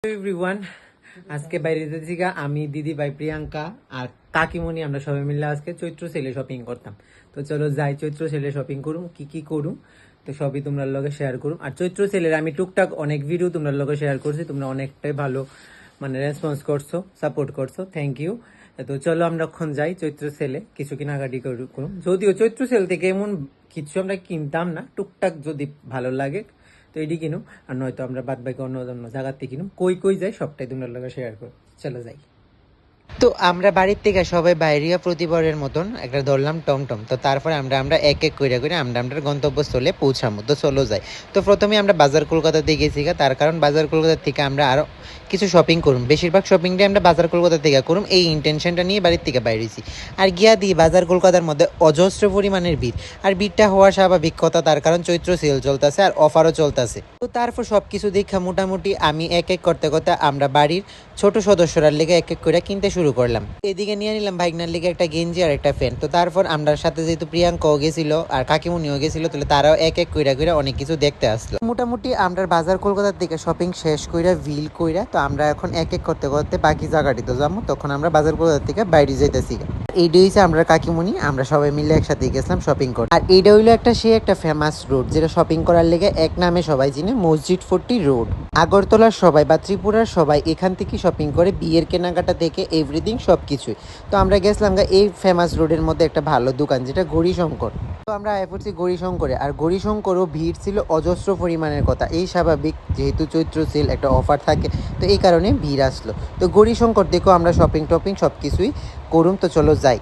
Everyone, আজকে বাইরে যেতেছি আমি, দিদি ভাই প্রিয়াঙ্কা আর কাকিমণি, আমরা সবাই মিলে আজকে চৈত্র সেলে শপিং করতাম। তো চলো যাই চৈত্র সেলে শপিং করুম, কি কি করুম তো সবই তোমরা লগে শেয়ার করুম। আর চৈত্র সেলের আমি টুকটাক অনেক ভিডিও তোমরা লগে শেয়ার করছি, তোমরা অনেকটাই ভালো মানে রেসপন্স করছো, সাপোর্ট করছো, থ্যাংক ইউ। তো চলো আমরা এখন যাই চৈত্র সেলে কিছু কেনাকাটি করুম। যদিও চৈত্র সেল থেকে এমন কিছু আমরা কিনতাম না, টুকটাক যদি ভালো লাগে তো এটি কিনুম, আর নয়তো আমরা বাদ বাকি অন্য অন্য জায়গাতে কিনুম। কই কই যাই সবটাই তোমরা লগে শেয়ার করো, চলো যাই। তো আমরা বাড়ির থেকে সবাই বাইরিয়া প্রতিবারের মতন একটা ধরলাম টমটম। তো তারপরে আমরা আমরা এক এক করে আমরা গন্তব্যস্থলে পৌঁছামো। তো চলো যাই। তো প্রথমে আমরা বাজার কলকাতাতে গেছি, তার কারণ বাজার কলকাতা থেকে আমরা আরো কিছু শপিং করুম, বেশিরভাগ শপিংটাই আমরা বাজার কলকাতা থেকে করুম, এই ইন্টেনশনটা নিয়ে বাড়ির থেকে বাইরেছি। আর গিয়া দিই বাজার কলকাতার মধ্যে অজস্র পরিমাণের ভিড়, আর ভিড়টা হওয়া স্বাভাবিক কথা, তার কারণ চৈত্র সেল চলতেছে আর অফারও চলতেছে। তো তারপর সব কিছু দেখা মোটামুটি আমি এক এক করতে করতে আমরা বাড়ির ছোট সদস্যরার লেগে এক এক করে কিনতে শুরু করলাম। এদিকে নিয়ে নিলাম ভাইগনার লেগে একটা গেঞ্জি আর একটা ফ্যান। তো তারপর আমরা সাথে যেহেতু প্রিয়াঙ্কাও গেছিল আর কাকিমুনিও গেছিল, তাহলে তারাও এক এক কইরা অনেক কিছু দেখতে আসলো। মোটামুটি আমরা বাজার কলকাতার থেকে শপিং শেষ কইরা বিল কইরা তো আমরা এখন এক এক করতে করতে বাকি জায়গাটিতে যাবো। তখন আমরা বাজার কলকাতা থেকে বাইরে যাইতেছি। এইটা হইছে আমরা কাকিমুনি, আমরা সবাই মিলে একসাথে গেছিলাম শপিং করতে। আর এইটা হইলো একটা ফেমাস রোড, যেটা শপিং করার লেগে এক নামে সবাই চিনে, মসজিদ 40 রোড। আগরতলার সবাই বা ত্রিপুরার সবাই এখান থেকে শপিং করে, বিয়ের কেনাকাটা থেকে এভরিথিং সবকিছুই। তো আমরা গেছিলাম এই ফেমাস রোডের মধ্যে একটা ভালো দোকান, যেটা গৌরীশঙ্কর। তো আমরা আয় পড়ছি গৌরীশঙ্করে, আর গৌরীশঙ্করও ভিড় ছিল অজস্র পরিমাণের কথা, এই স্বাভাবিক, যেহেতু চৈত্র সেল একটা অফার থাকে, তো এই কারণে ভিড় আসলো। তো গৌরীশঙ্কর দেখো আমরা শপিং টপিং সব কিছুই করুম। তো চলো যাই।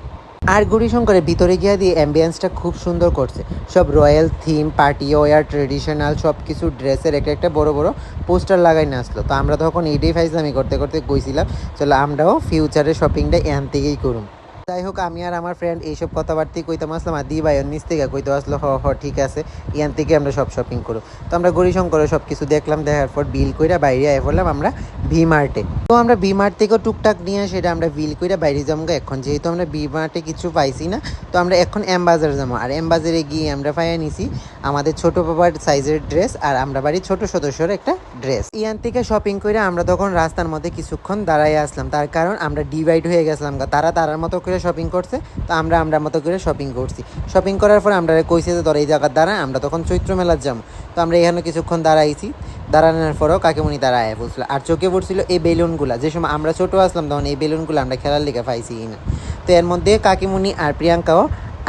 আর গৌরীশঙ্করের ভিতরে গিয়ে দিয়ে অ্যাম্বিয়েন্সটা খুব সুন্দর করছে, সব royal theme, party war, traditional সব কিছু ড্রেসের একটা একটা বড় বড় পোস্টার লাগাই না আসলো। তো আমরা তখন এইটাই ফাইজলামি করতে করতে গইছিলাম, চলো আমরাও ফিউচারের শপিংটা এখান থেকেই করুম। যাই হোক, আমি আর আমার ফ্রেন্ড এইসব কথাবার্তাই কইতাম আসলাম, আর দি ভাই নিচ থেকে কইতে আসলো ঠিক আছে, ইয়ান থেকে আমরা সব শপিং করো। তো আমরা গৌরীশঙ্করে সব কিছু দেখলাম, দেখার পর বিল কইরা বাইরে আয় পড়লাম আমরা ভি মার্টে। তো আমরা ভি মার্ট থেকেও টুকটাক নিয়ে সেটা আমরা বিল কইরা বাইরে যাবো। এখন যেহেতু আমরা ভি মার্টে কিছু পাইছি না, তো আমরা এখন এম বাজার যাবো। আর এম বাজারে গিয়ে আমরা পাইয়া নিছি আমাদের ছোট বাবার সাইজের ড্রেস, আর আমরা বাড়ির ছোট সদস্যর একটা ড্রেস। ইয়ান থেকে শপিং করে আমরা তখন রাস্তার মধ্যে কিছুক্ষণ দাঁড়াই আসলাম, তার কারণ আমরা ডিভাইড হয়ে গেছিলাম, তারা তারার মতো করে শপিং করছে, তো আমরা আমরা মতো করে শপিং করছি। শপিং করার পর আমরা কইছে যে তোরা এই জায়গার দাঁড়ায়, আমরা তখন চৈত্র মেলার যাবো। তো আমরা এখানে কিছুক্ষণ দাঁড়াইছি, দাঁড়ানোর পরেও কাকিমণি দাঁড়ায় পড়ছিল, আর চোখে পড়ছিল এই বেলুনগুলা, যে সময় আমরা ছোটো আসলাম তখন এই বেলুনগুলো আমরা খেলার লেগে পাইছি না। তো এর মধ্যে কাকিমণি আর প্রিয়াঙ্কাও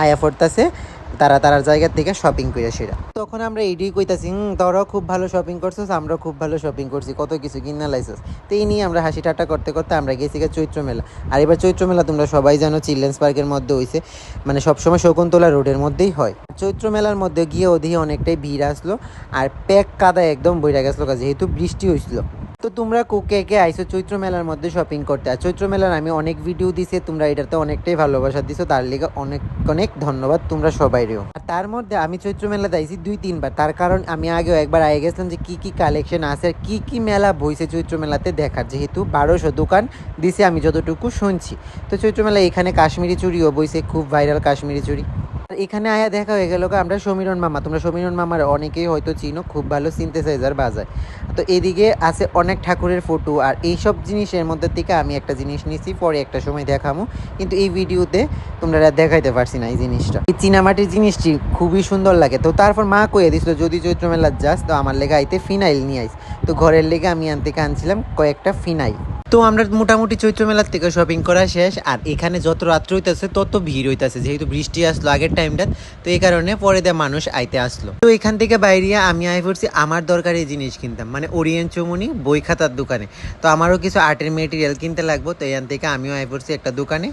আয়া পড়তেছে তারা তারার জায়গা থেকে শপিং করে সেটা। তখন আমরা এইটাই কইতাছি, তোরাও খুব ভালো শপিং করছিস, আমরাও খুব ভালো শপিং করছি, কত কিছু কিনা লাইছিস। তো এই নিয়ে আমরা হাসি ঠাট্টা করতে করতে আমরা গেছি চৈত্র মেলা। আর এবার চৈত্র মেলা তোমরা সবাই জানো চিলড্রেন্স পার্কের মধ্যে হয়েছে, মানে সবসময় শকুন্তলা রোডের মধ্যেই হয়। চৈত্র মেলার মধ্যে গিয়ে ওদিকে অনেকটাই ভিড় আসলো, আর প্যাক কাদা একদম বইরা গেছিলো, যেহেতু বৃষ্টি হয়েছিল। তো তোমরা কে কে আইসো চৈত্র মেলার মধ্যে শপিং করতে? আর চৈত্র মেলার আমি অনেক ভিডিও দিছি, তোমরা এটাতে অনেকটাই ভালোবাসা দিছো, তার লিগে অনেক অনেক ধন্যবাদ তোমরা সবাইরেও। আর তার মধ্যে আমি চৈত্র মেলাতে আইছি 2-3 বার, তার কারণ আমি আগেও একবার আগে গেছিলাম যে কি কি কালেকশন আছে আর কি কি মেলা বইছে চৈত্র মেলাতে দেখার, যেহেতু 1200 দোকান দিছে আমি যতটুকু শুনছি। তো চৈত্র মেলা এখানে কাশ্মীরি চুড়িও বইছে, খুব ভাইরাল কাশ্মীরি চুড়ি। এখানে আয়া দেখা হয়ে গেল আমরা সমীরণ মামা, তোমরা সমীরণ মামার অনেকেই হয়তো চিনো, খুব ভালো সিনথেসাইজার বাজায়। তো এদিকে আছে অনেক ঠাকুরের ফটো, আর এইসব জিনিসের মধ্যে থেকে আমি একটা জিনিস নিছি, পরে একটা সময় দেখামো, কিন্তু এই ভিডিওতে তোমরা দেখাইতে পারছি না এই জিনিসটা। এই চীনামাটির জিনিসটি খুবই সুন্দর লাগে। তো তারপর মা কয়ে দিছিল যদি চৈত্র মেলার যাস তো আমার লেগে আইতে ফিনাইল নিয়ে আইস। তো ঘরের লেগে আমি আনছিলাম কয়েকটা ফিনাইল। তো আমরা মোটামুটি চৈত্র মেলার থেকে শপিং করা শেষ, আর এখানে যত রাত্র হইতেছে তত ভিড় হইতেছে, যেহেতু বৃষ্টি আসলো আগের টাইমটা, তো এই কারণে পরে দিয়ে মানুষ আইতে আসলো। তো এখান থেকে বাইরে আমি আই পড়ছি আমার দরকারি জিনিস কিনতাম, মানে ওরিয়েন্ট চৌমুনি বই খাতার দোকানে। তো আমারও কিছু আর্টের মেটেরিয়াল কিনতে লাগবো, তো এখান থেকে আমিও আই পড়ছি একটা দোকানে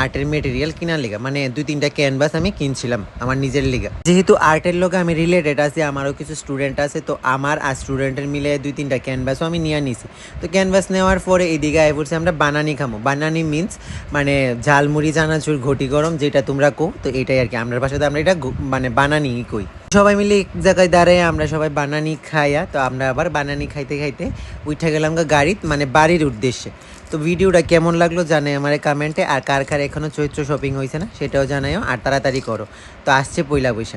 আর্টের মেটেরিয়াল কেনার লিগা, মানে 2-3টা ক্যানভাস আমি কিনছিলাম আমার নিজের লিগা। যেহেতু আর্টের লোক আমি রিলেটেড আছি, আমারও কিছু স্টুডেন্ট আছে, তো আমার আর স্টুডেন্টের মিলে 2-3টা ক্যানভাসও আমি নিয়ে নিছি। তো ক্যানভাস নেওয়ার পরে এদিকে আই পড়ছি আমরা বানানি খামো। বানানি মিন্স মানে ঝালমুড়ি চানাচুর ঘটি গরম, যেটা তোমরা কো, তো এটাই আর কি আমরা ভাষাতে আমরা এটা মানে বানানি কই। সবাই মিলে এক জায়গায় দাঁড়ায় আমরা সবাই বানানি খাইয়া, তো আমরা আবার বানানি খাইতে খাইতে উঠে গেলাম গাড়িত, মানে বাড়ির উদ্দেশ্যে। তো ভিডিওটা কেমন লাগলো জানাই আমার কমেন্টে, আর কার কার এখনো চৈত্র শপিং হয়েছে না সেটাও জানাইও, আর তাড়াতাড়ি করো। তো আসছে পয়লা বৈশাখ।